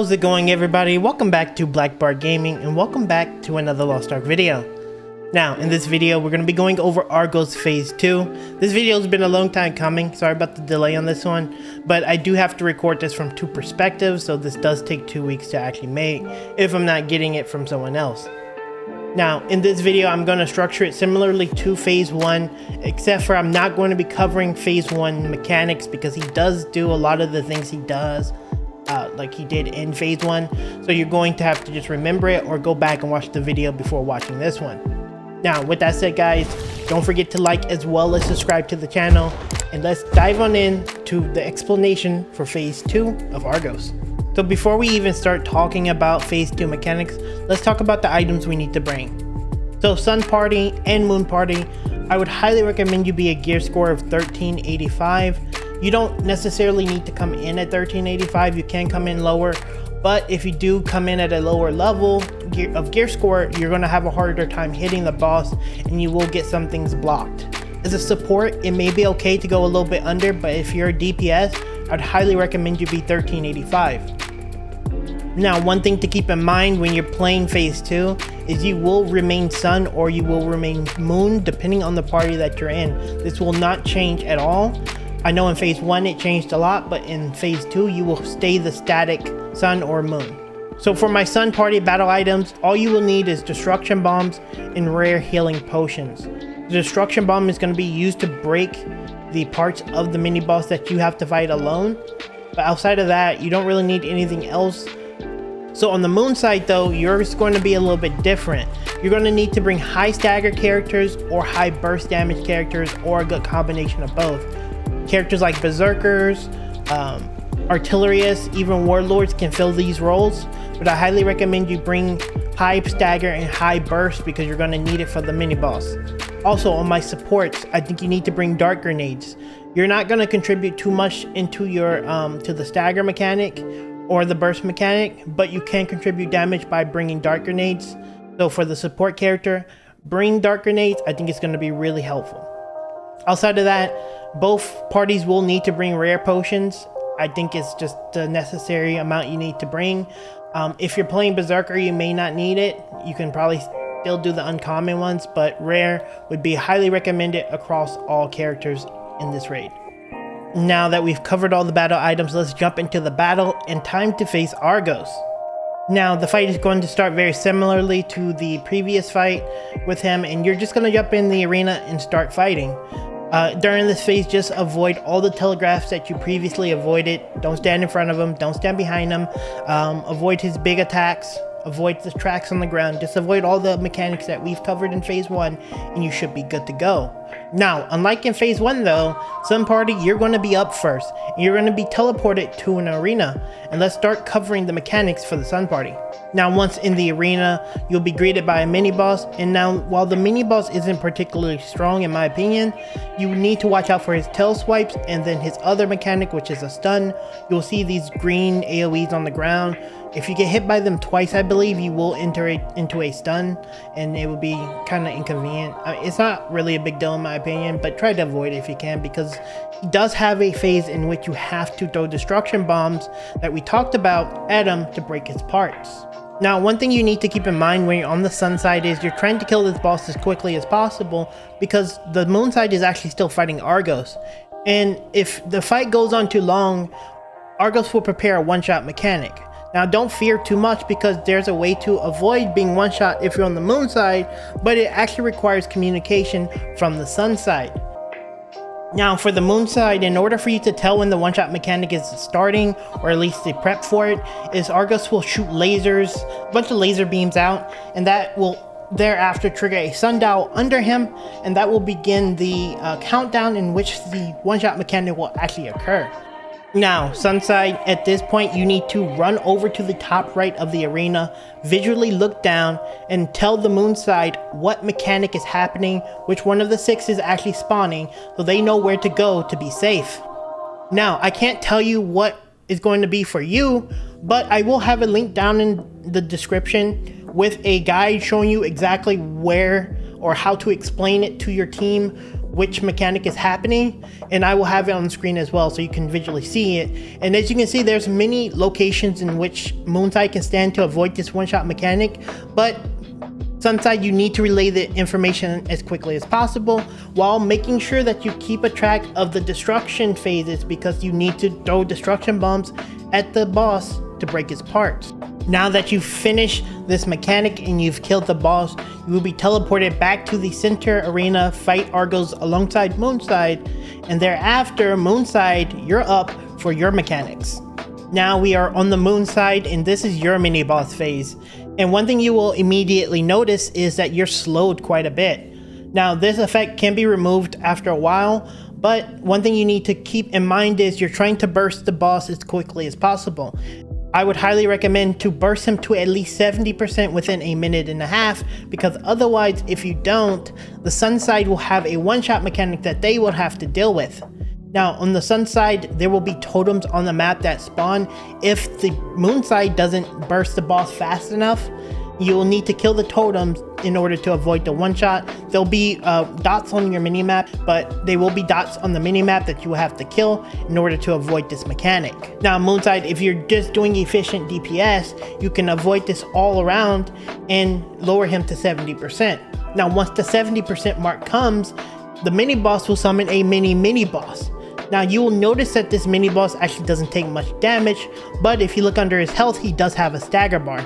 How's it going, everybody? Welcome back to Black Bar Gaming and welcome back to another Lost Ark video. Now, in this video, we're going to be going over Argos Phase 2. This video has been a long time coming. Sorry about the delay on this one, but I do have to record this from two perspectives, so this does take 2 weeks to actually make if I'm not getting it from someone else. Now, in this video, I'm going to structure it similarly to Phase 1, except for I'm not going to be covering Phase 1 mechanics because he does do a lot of the things he does like he did in Phase 1. So you're going to have to just remember it or go back and watch the video before watching this one. Now, with that said, guys, don't forget to like as well as subscribe to the channel, and let's dive on in to the explanation for Phase 2 of Argos. So before we even start talking about Phase 2 mechanics, let's talk about the items we need to bring. So Sun Party and Moon Party, I would highly recommend you be a gear score of 1385. You don't necessarily need to come in at 1385, you can come in lower, but if you do come in at a lower level of gear score, you're going to have a harder time hitting the boss and you will get some things blocked. As a support, it may be okay to go a little bit under, but if you're a DPS, I'd highly recommend you be 1385. Now, one thing to keep in mind when you're playing Phase 2 is you will remain Sun or you will remain Moon depending on the party that you're in. This will not change at all. I know in Phase 1 it changed a lot, but in Phase 2 you will stay the static Sun or Moon. So for my Sun Party battle items, all you will need is Destruction Bombs and rare healing potions. The Destruction Bomb is going to be used to break the parts of the mini boss that you have to fight alone, but outside of that you don't really need anything else. So on the Moon side though, yours is going to be a little bit different. You're going to need to bring high stagger characters or high burst damage characters, or a good combination of both. Characters like Berserkers, Artillerists, even Warlords can fill these roles, but I highly recommend you bring high stagger and high burst because you're going to need it for the mini boss. Also, on my supports, I think you need to bring dark grenades. You're not going to contribute too much into your to the stagger mechanic or the burst mechanic, but you can contribute damage by bringing dark grenades. So for the support character, bring dark grenades. I think it's going to be really helpful. Outside of that, both parties will need to bring rare potions. I think it's just the necessary amount you need to bring. If you're playing Berserker, you may not need it. You can probably still do the uncommon ones, but rare would be highly recommended across all characters in this raid. Now that we've covered all the battle items, let's jump into the battle and time to face Argos. Now, the fight is going to start very similarly to the previous fight with him, and you're just going to jump in the arena and start fighting. During this phase, just avoid all the telegraphs that you previously avoided. Don't stand in front of him, don't stand behind him, avoid his big attacks, avoid the tracks on the ground. Just avoid all the mechanics that we've covered in Phase 1 and you should be good to go. Now, unlike in Phase 1 though, Sun Party, you're going to be up first. You're going to be teleported to an arena, and let's start covering the mechanics for the Sun Party. Now, once in the arena, you'll be greeted by a mini-boss, and now, while the mini-boss isn't particularly strong in my opinion, you need to watch out for his tail swipes and then his other mechanic, which is a stun. You'll see these green AoEs on the ground. If you get hit by them twice, I believe you will enter into a stun, and it will be kind of inconvenient. It's not really a big deal in my opinion, but try to avoid it if you can, because he does have a phase in which you have to throw destruction bombs that we talked about at him to break his parts. Now, one thing you need to keep in mind when you're on the Sun side is you're trying to kill this boss as quickly as possible, because the Moon side is actually still fighting Argos. And if the fight goes on too long, Argos will prepare a one-shot mechanic. Now, don't fear too much because there's a way to avoid being one-shot if you're on the Moon side, but it actually requires communication from the Sun side. Now, for the Moon side, in order for you to tell when the one-shot mechanic is starting, or at least the prep for it, is Argos will shoot lasers, a bunch of laser beams out, and that will thereafter trigger a sundial under him, and that will begin the countdown in which the one-shot mechanic will actually occur. Now, Sun side, at this point you need to run over to the top right of the arena, visually look down, and tell the Moon side what mechanic is happening, which one of the 6 is actually spawning, so they know where to go to be safe. Now, I can't tell you what is going to be for you, but I will have a link down in the description with a guide showing you exactly where or how to explain it to your team which mechanic is happening, and I will have it on the screen as well so you can visually see it. And as you can see, there's many locations in which Moonside can stand to avoid this one-shot mechanic, but Sunside, you need to relay the information as quickly as possible while making sure that you keep a track of the destruction phases, because you need to throw destruction bombs at the boss to break his parts. Now that you've finished this mechanic and you've killed the boss, you will be teleported back to the center arena, fight Argos alongside Moonside, and thereafter, Moonside, you're up for your mechanics. Now we are on the Moonside, and this is your mini boss phase. And one thing you will immediately notice is that you're slowed quite a bit. Now this effect can be removed after a while, but one thing you need to keep in mind is you're trying to burst the boss as quickly as possible. I would highly recommend to burst him to at least 70% within a minute and a half, because otherwise, if you don't, the Sunside will have a one-shot mechanic that they will have to deal with. Now, on the sun side, there will be totems on the map that spawn. If the moon side doesn't burst the boss fast enough, you will need to kill the totems in order to avoid the one shot. There'll be dots on your minimap, but they will be dots on the minimap that you will have to kill in order to avoid this mechanic. Now, Moonside, if you're just doing efficient DPS, you can avoid this all around and lower him to 70%. Now, once the 70% mark comes, the mini boss will summon a mini boss. Now you will notice that this mini boss actually doesn't take much damage, but if you look under his health, he does have a stagger bar.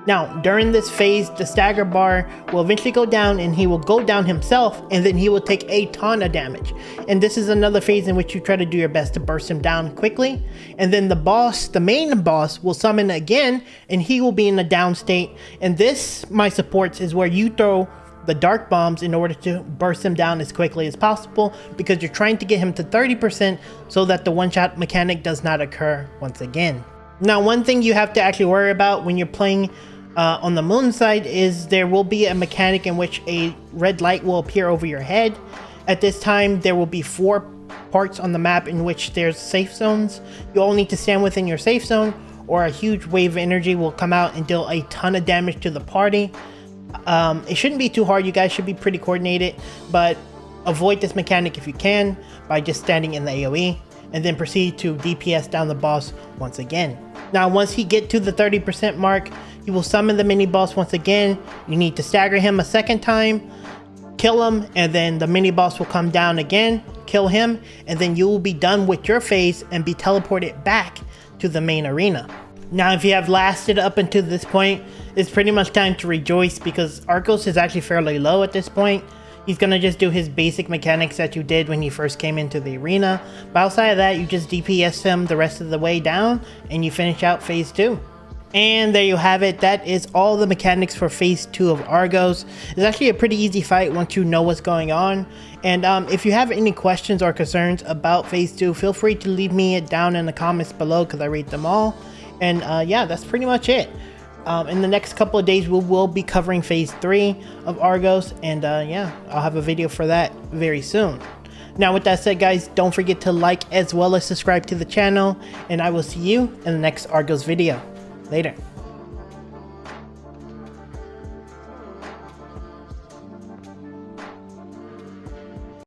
Now during this phase, the stagger bar will eventually go down and he will go down himself, and then he will take a ton of damage. And this is another phase in which you try to do your best to burst him down quickly. And then the boss, the main boss, will summon again, and he will be in a down state. And this, my supports, is where you throw the dark bombs in order to burst him down as quickly as possible, because you're trying to get him to 30% so that the one-shot mechanic does not occur once again. Now, one thing you have to actually worry about when you're playing on the moon side is there will be a mechanic in which a red light will appear over your head. At this time, there will be 4 parts on the map in which there's safe zones. You all need to stand within your safe zone, or a huge wave of energy will come out and deal a ton of damage to the party. It shouldn't be too hard. You guys should be pretty coordinated, but avoid this mechanic if you can by just standing in the AoE, and then proceed to DPS down the boss once again. Now once he get to the 30% mark, you will summon the mini boss once again. You need to stagger him a second time, kill him, and then the mini boss will come down again, kill him, and then you will be done with your phase and be teleported back to the main arena. Now, if you have lasted up until this point, it's pretty much time to rejoice, because Argos is actually fairly low at this point. He's gonna just do his basic mechanics that you did when you first came into the arena. But outside of that, you just DPS him the rest of the way down, and you finish out phase 2. And there you have it. That is all the mechanics for phase 2 of Argos. It's actually a pretty easy fight once you know what's going on. And if you have any questions or concerns about phase 2, feel free to leave me it down in the comments below, because I read them all. And yeah, that's pretty much it. In the next couple of days, we will be covering phase 3 of Argos, and yeah, I'll have a video for that very soon. Now with that said, guys, don't forget to like as well as subscribe to the channel, and I will see you in the next Argos video. Later.